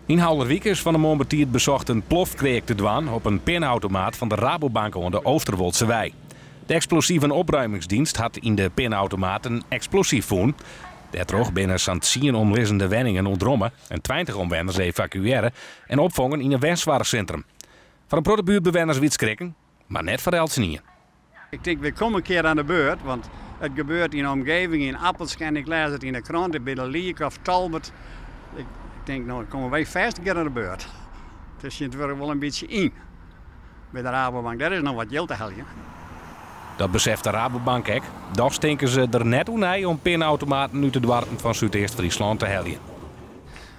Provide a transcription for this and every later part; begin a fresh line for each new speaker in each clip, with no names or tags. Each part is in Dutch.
In Houwerwijk is van de Montbetiert bezocht een plofkreek te dwaan op een pinautomaat van de Rabobank aan de Oosterwoldse wei. De explosieve opruimingsdienst had in de pinautomaat een explosief voen. Daardoor binnen zo'n 10 omliggende wenningen ontdrommen en 20 omwoners evacueren en opvangen in een wenstzorgcentrum. Van een protobuurtbewoners wiet schrikken, maar net voor Elsenien.
Ik denk, we komen een keer aan de beurt, want het gebeurt in de omgeving, in Appelschen. Ik lees het in de krant, bij de Liek of Talbot. Ik denk, nou, dan komen wij vast een keer aan de beurt. Dus je wordt wel een beetje in bij de Rabobank. Daar is nog wat geld te helpen.
Dat beseft de Rabobank ook. Toch stinken ze er net hoe om pinautomaten uit de dwarten van Zuidoost-Friesland te helpen.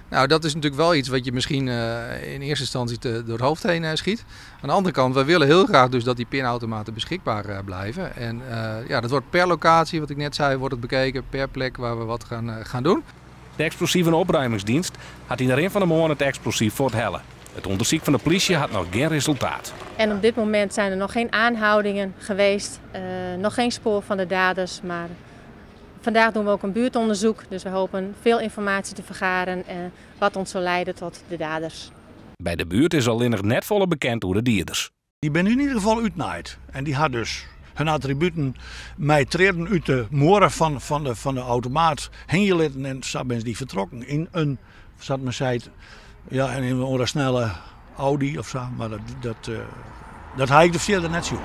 Nou, dat is natuurlijk wel iets wat je misschien in eerste instantie door het hoofd heen schiet. Aan de andere kant, wij willen heel graag dus dat die pinautomaten beschikbaar blijven. En dat wordt per locatie, wat ik net zei, wordt het bekeken per plek waar we wat gaan doen.
De explosieve opruimingsdienst had in de rin van de morgen het explosief voor het hellen. Het onderzoek van de politie had nog geen resultaat.
En op dit moment zijn er nog geen aanhoudingen geweest, nog geen spoor van de daders. Maar vandaag doen we ook een buurtonderzoek, dus we hopen veel informatie te vergaren wat ons zal leiden tot de daders.
Bij de buurt is alleen nog net volle bekend hoe de dierders.
Die ben in ieder geval uitnaaid en die had dus hun attributen mij treden uit de moren van de automaat heen gelaten en zo zijn die vertrokken in een, zoals men zei, ja, in een snelle Audi of zo, maar dat had ik de verder net zo.